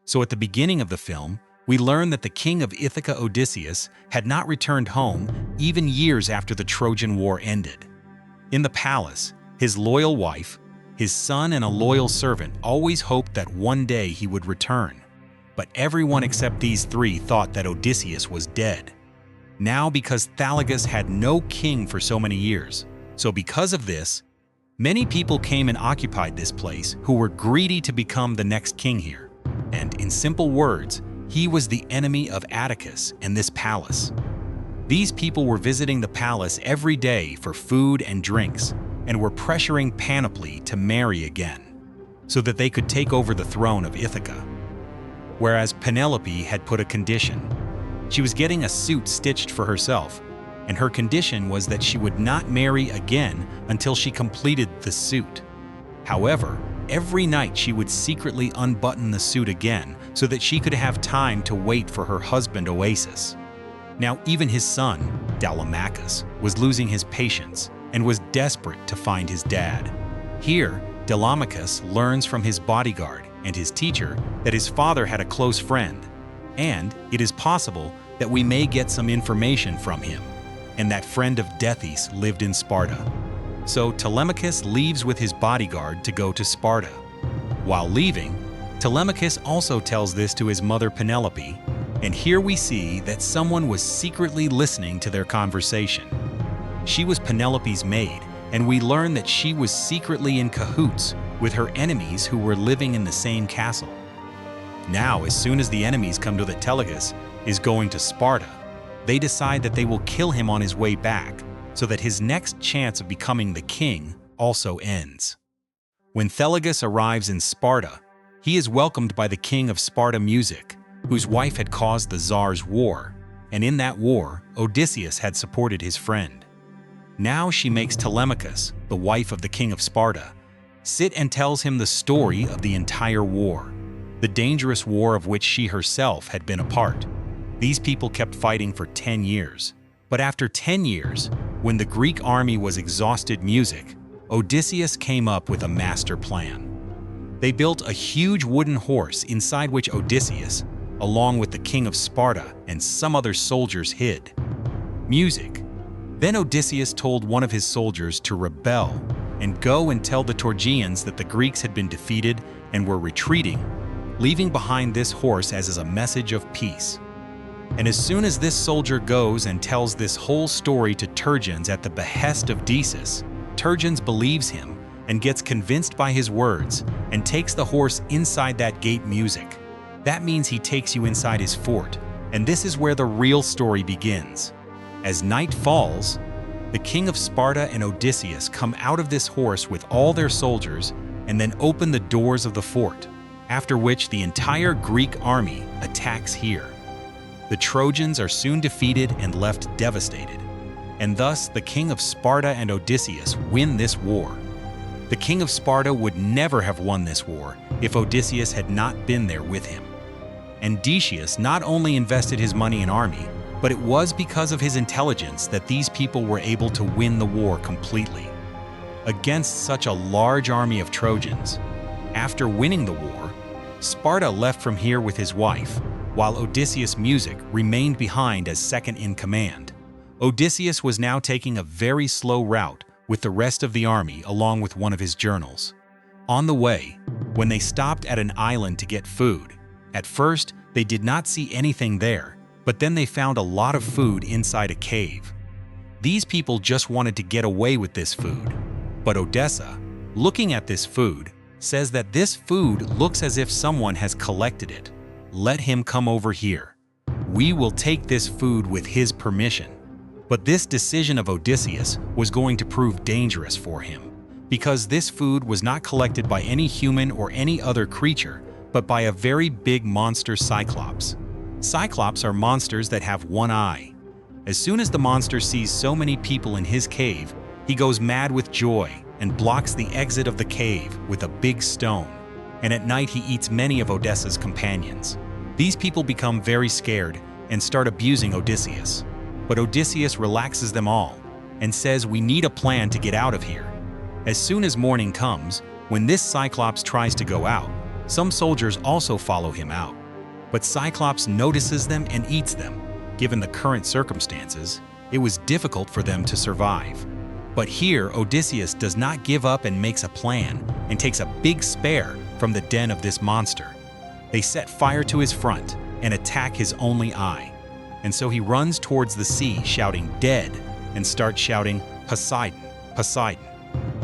So at the beginning of the film, we learn that the king of Ithaca, Odysseus, had not returned home even years after the Trojan War ended. In the palace, his loyal wife, his son, and a loyal servant always hoped that one day he would return. But everyone except these three thought that Odysseus was dead. Now, because Thalagus had no king for so many years, so because of this, many people came and occupied this place who were greedy to become the next king here. And in simple words, he was the enemy of Atticus and this palace. These people were visiting the palace every day for food and drinks, and were pressuring Penelope to marry again, so that they could take over the throne of Ithaca. Whereas Penelope had put a condition. She was getting a suit stitched for herself, and her condition was that she would not marry again until she completed the suit. However, every night she would secretly unbutton the suit again so that she could have time to wait for her husband Oasis. Now even his son, Telemachus, was losing his patience and was desperate to find his dad. Here, Telemachus learns from his bodyguard and his teacher that his father had a close friend, and it is possible that we may get some information from him, and that friend of Tethys lived in Sparta. So Telemachus leaves with his bodyguard to go to Sparta. While leaving, Telemachus also tells this to his mother Penelope, and here we see that someone was secretly listening to their conversation. She was Penelope's maid, and we learn that she was secretly in cahoots with her enemies who were living in the same castle. Now, as soon as the enemies come to that Telemachus is going to Sparta, they decide that they will kill him on his way back, so that his next chance of becoming the king also ends. When Thalagus arrives in Sparta, he is welcomed by the king of Sparta Music, whose wife had caused the Tsar's war, and in that war, Odysseus had supported his friend. Now she makes Telemachus, the wife of the king of Sparta, sit and tells him the story of the entire war, the dangerous war of which she herself had been a part. These people kept fighting for 10 years. But after 10 years, when the Greek army was exhausted music, Odysseus came up with a master plan. They built a huge wooden horse inside which Odysseus, along with the king of Sparta and some other soldiers, hid. Music. Then Odysseus told one of his soldiers to rebel and go and tell the Torgians that the Greeks had been defeated and were retreating, leaving behind this horse as a message of peace. And as soon as this soldier goes and tells this whole story to Turgens at the behest of Decius, Turgens believes him and gets convinced by his words and takes the horse inside that gate music. That means he takes you inside his fort, and this is where the real story begins. As night falls, the king of Sparta and Odysseus come out of this horse with all their soldiers and then open the doors of the fort, after which the entire Greek army attacks here. The Trojans are soon defeated and left devastated, and thus the king of Sparta and Odysseus win this war. The king of Sparta would never have won this war if Odysseus had not been there with him. And Decius not only invested his money in army, but it was because of his intelligence that these people were able to win the war completely. Against such a large army of Trojans, after winning the war, Sparta left from here with his wife, while Odysseus Music remained behind as second in command. Odysseus was now taking a very slow route with the rest of the army along with one of his journals. On the way, when they stopped at an island to get food, at first they did not see anything there, but then they found a lot of food inside a cave. These people just wanted to get away with this food, but Odessa, looking at this food, says that this food looks as if someone has collected it. Let him come over here. We will take this food with his permission. But this decision of Odysseus was going to prove dangerous for him, because this food was not collected by any human or any other creature, but by a very big monster Cyclops. Cyclops are monsters that have one eye. As soon as the monster sees so many people in his cave, he goes mad with joy and blocks the exit of the cave with a big stone. And at night he eats many of Odessa's companions. These people become very scared and start abusing Odysseus. But Odysseus relaxes them all and says we need a plan to get out of here. As soon as morning comes, when this Cyclops tries to go out, Some soldiers also follow him out, but Cyclops notices them and eats them. Given the current circumstances, it was difficult for them to survive. But here, Odysseus does not give up and makes a plan and takes a big spear from the den of this monster. They set fire to his front and attack his only eye. And so he runs towards the sea shouting "dead" and starts shouting "Poseidon, Poseidon."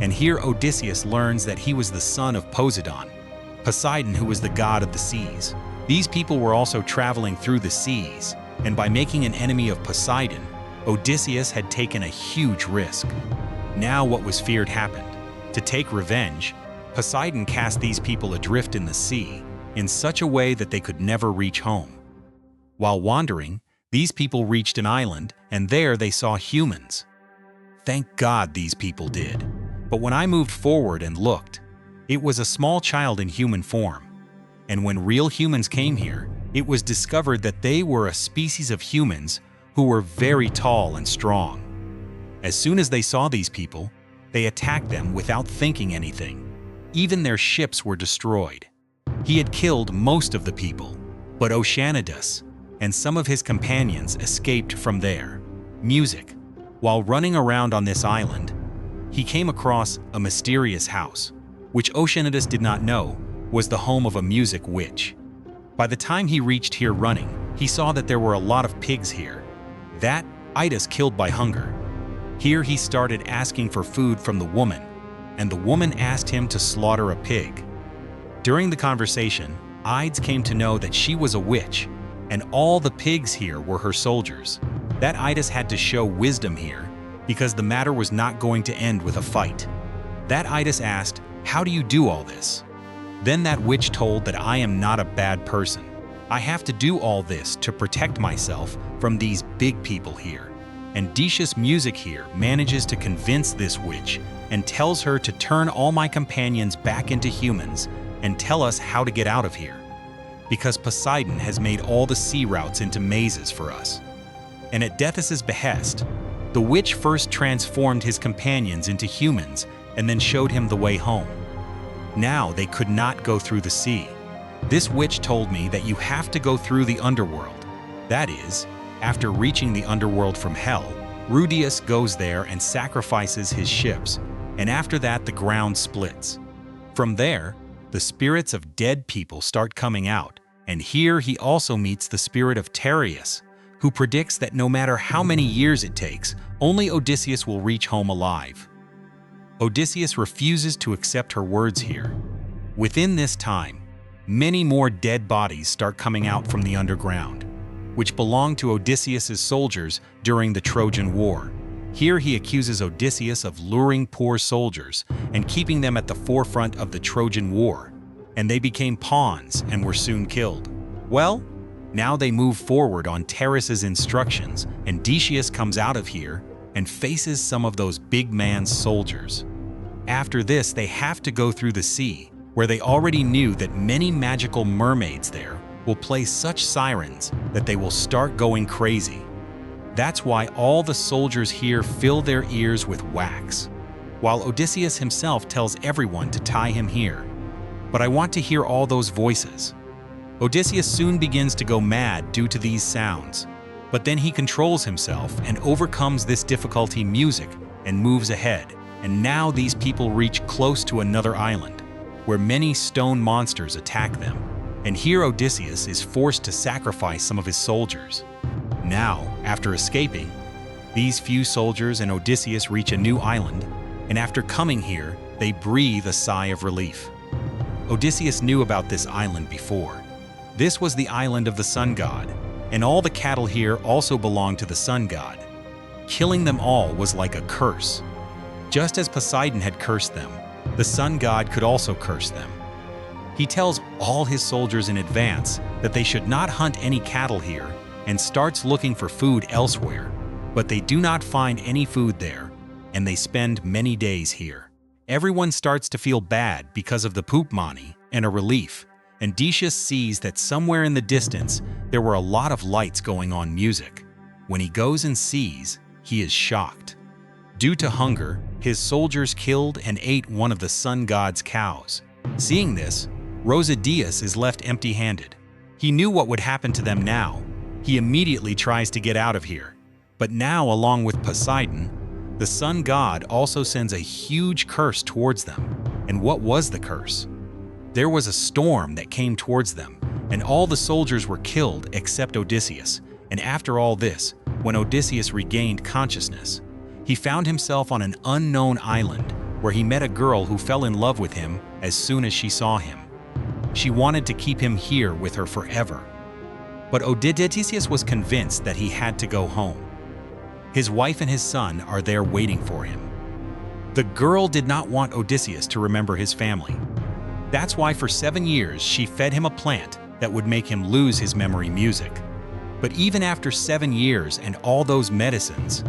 And here Odysseus learns that he was the son of Poseidon, Poseidon, who was the god of the seas. These people were also traveling through the seas, and by making an enemy of Poseidon, Odysseus had taken a huge risk. Now what was feared happened. To take revenge, Poseidon cast these people adrift in the sea in such a way that they could never reach home. While wandering, these people reached an island, and there they saw humans. Thank God these people did. But when I moved forward and looked, it was a small child in human form. And when real humans came here, it was discovered that they were a species of humans who were very tall and strong. As soon as they saw these people, they attacked them without thinking anything. Even their ships were destroyed. He had killed most of the people, but Oceanidus and some of his companions escaped from there. Music. While running around on this island, he came across a mysterious house, which Oceanidus did not know was the home of a music witch. By the time he reached here running, he saw that there were a lot of pigs here. That Idas killed by hunger. Here he started asking for food from the woman, and the woman asked him to slaughter a pig. During the conversation, Ides came to know that she was a witch, and all the pigs here were her soldiers. That Idas had to show wisdom here, because the matter was not going to end with a fight. That Idas asked, "How do you do all this?" Then that witch told that I am not a bad person. I have to do all this to protect myself from these big people here. And Decius Music here manages to convince this witch and tells her to turn all my companions back into humans and tell us how to get out of here. Because Poseidon has made all the sea routes into mazes for us. And at Dethys's behest, the witch first transformed his companions into humans and then showed him the way home. Now they could not go through the sea. This witch told me that you have to go through the underworld. That is, after reaching the underworld from hell, Rudius goes there and sacrifices his ships, and after that the ground splits. From there, the spirits of dead people start coming out, and here he also meets the spirit of Tereus, who predicts that no matter how many years it takes, only Odysseus will reach home alive. Odysseus refuses to accept her words here. Within this time, many more dead bodies start coming out from the underground, which belonged to Odysseus's soldiers during the Trojan War. Here he accuses Odysseus of luring poor soldiers and keeping them at the forefront of the Trojan War, and they became pawns and were soon killed. Well, now they move forward on Tereus's instructions, and Decius comes out of here and faces some of those big man's soldiers. After this, they have to go through the sea, where they already knew that many magical mermaids there will play such sirens that they will start going crazy. That's why all the soldiers here fill their ears with wax, while Odysseus himself tells everyone to tie him here. But I want to hear all those voices. Odysseus soon begins to go mad due to these sounds, but then he controls himself and overcomes this difficulty music and moves ahead. And now these people reach close to another island, where many stone monsters attack them. And here Odysseus is forced to sacrifice some of his soldiers. Now, after escaping, these few soldiers and Odysseus reach a new island, and after coming here, they breathe a sigh of relief. Odysseus knew about this island before. This was the island of the sun god, and all the cattle here also belonged to the sun god. Killing them all was like a curse. Just as Poseidon had cursed them, the sun god could also curse them. He tells all his soldiers in advance that they should not hunt any cattle here and starts looking for food elsewhere, but they do not find any food there, and they spend many days here. Everyone starts to feel bad because of the poop money and a relief, and Decius sees that somewhere in the distance there were a lot of lights going on music. When he goes and sees, he is shocked. Due to hunger, his soldiers killed and ate one of the sun god's cows. Seeing this, Rosadius is left empty-handed. He knew what would happen to them now. He immediately tries to get out of here. But now, along with Poseidon, the sun god also sends a huge curse towards them. And what was the curse? There was a storm that came towards them, and all the soldiers were killed except Odysseus. And after all this, when Odysseus regained consciousness, he found himself on an unknown island where he met a girl who fell in love with him as soon as she saw him. She wanted to keep him here with her forever. But Odysseus was convinced that he had to go home. His wife and his son are there waiting for him. The girl did not want Odysseus to remember his family. That's why for 7 years she fed him a plant that would make him lose his memory music. But even after 7 years and all those medicines,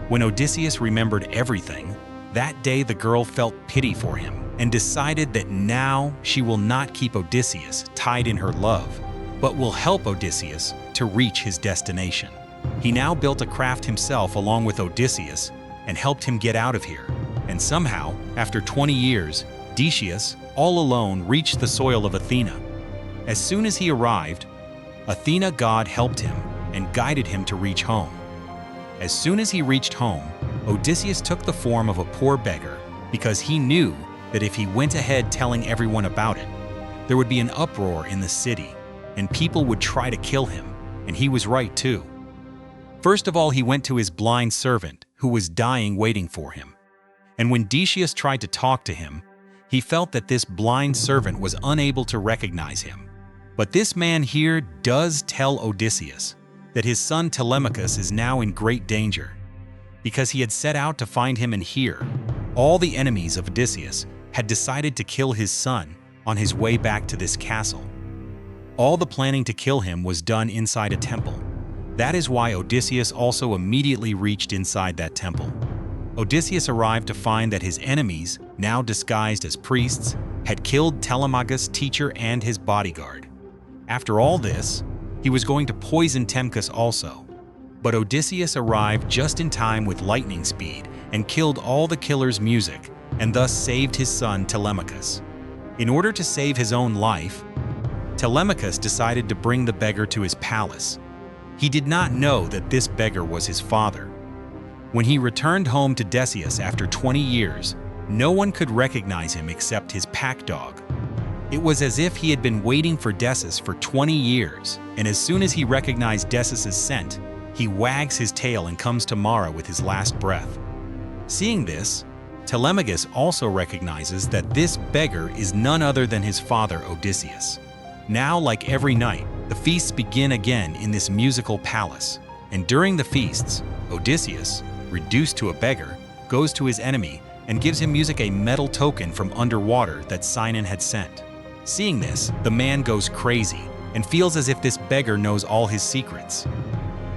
when Odysseus remembered everything, that day the girl felt pity for him and decided that now she will not keep Odysseus tied in her love, but will help Odysseus to reach his destination. He now built a craft himself along with Odysseus and helped him get out of here. And somehow, after 20 years, Odysseus, all alone, reached the soil of Athena. As soon as he arrived, Athena god helped him and guided him to reach home. As soon as he reached home, Odysseus took the form of a poor beggar because he knew that if he went ahead telling everyone about it, there would be an uproar in the city and people would try to kill him, and he was right too. First of all, he went to his blind servant who was dying waiting for him. And when Odysseus tried to talk to him, he felt that this blind servant was unable to recognize him. But this man here does tell Odysseus that his son Telemachus is now in great danger, because he had set out to find him, and here, all the enemies of Odysseus had decided to kill his son on his way back to this castle. All the planning to kill him was done inside a temple. That is why Odysseus also immediately reached inside that temple. Odysseus arrived to find that his enemies, now disguised as priests, had killed Telemachus' teacher and his bodyguard. After all this, he was going to poison Telemachus also. But Odysseus arrived just in time with lightning speed and killed all the killer's music, and thus saved his son Telemachus. In order to save his own life, Telemachus decided to bring the beggar to his palace. He did not know that this beggar was his father. When he returned home to Odysseus after 20 years, no one could recognize him except his pack dog. It was as if he had been waiting for Odysseus for 20 years, and as soon as he recognized Odysseus' scent, he wags his tail and comes to Mara with his last breath. Seeing this, Telemachus also recognizes that this beggar is none other than his father Odysseus. Now, like every night, the feasts begin again in this musical palace, and during the feasts, Odysseus, reduced to a beggar, goes to his enemy and gives him music, a metal token from underwater that Sinon had sent. Seeing this, the man goes crazy and feels as if this beggar knows all his secrets.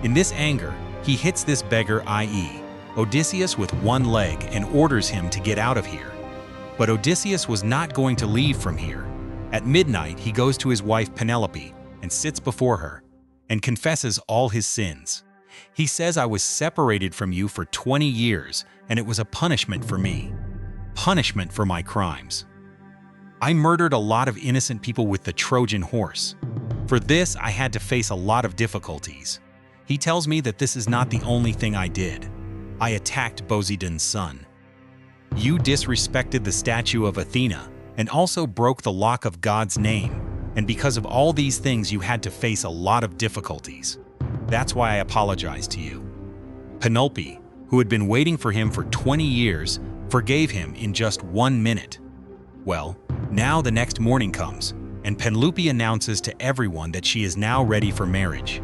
In this anger, he hits this beggar, i.e., Odysseus, with one leg and orders him to get out of here. But Odysseus was not going to leave from here. At midnight, he goes to his wife Penelope and sits before her and confesses all his sins. He says, "I was separated from you for 20 years, and it was a punishment for me. Punishment for my crimes. I murdered a lot of innocent people with the Trojan horse. For this, I had to face a lot of difficulties." He tells me that this is not the only thing I did. I attacked Poseidon's son. You disrespected the statue of Athena and also broke the lock of God's name. And because of all these things, you had to face a lot of difficulties. That's why I apologize to you. Penelope, who had been waiting for him for 20 years, forgave him in just 1 minute. Well, now the next morning comes, and Penelope announces to everyone that she is now ready for marriage.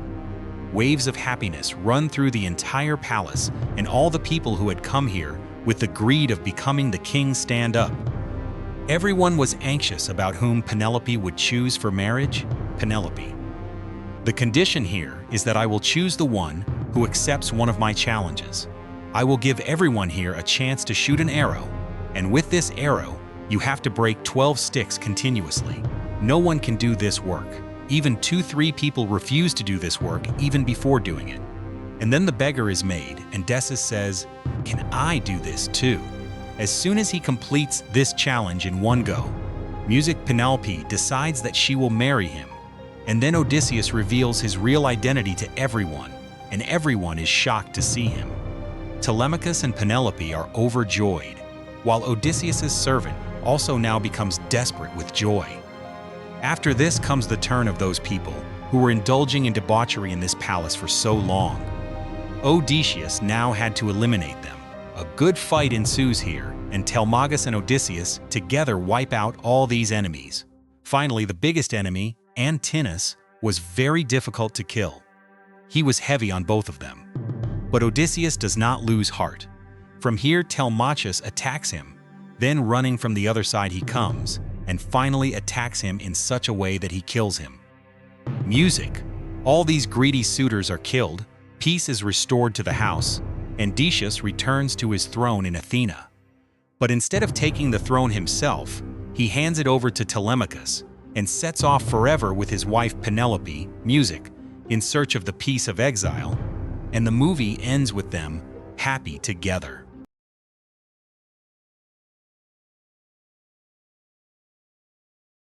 Waves of happiness run through the entire palace, and all the people who had come here with the greed of becoming the king stand up. Everyone was anxious about whom Penelope would choose for marriage. Penelope. The condition here is that I will choose the one who accepts one of my challenges. I will give everyone here a chance to shoot an arrow, and with this arrow, you have to break 12 sticks continuously. No one can do this work. Even 2-3 people refuse to do this work even before doing it. And then the beggar is made, and Odysseus says, "Can I do this too?" As soon as he completes this challenge in one go, Music Penelope decides that she will marry him, and then Odysseus reveals his real identity to everyone, and everyone is shocked to see him. Telemachus and Penelope are overjoyed, while Odysseus's servant also now becomes desperate with joy. After this comes the turn of those people who were indulging in debauchery in this palace for so long. Odysseus now had to eliminate them. A good fight ensues here, and Telemachus and Odysseus together wipe out all these enemies. Finally, the biggest enemy, Antinous, was very difficult to kill. He was heavy on both of them. But Odysseus does not lose heart. From here, Telemachus attacks him. Then running from the other side he comes, and finally attacks him in such a way that he kills him. Music. All these greedy suitors are killed, peace is restored to the house, and Odysseus returns to his throne in Athena. But instead of taking the throne himself, he hands it over to Telemachus and sets off forever with his wife Penelope, Music, in search of the peace of exile, and the movie ends with them happy together.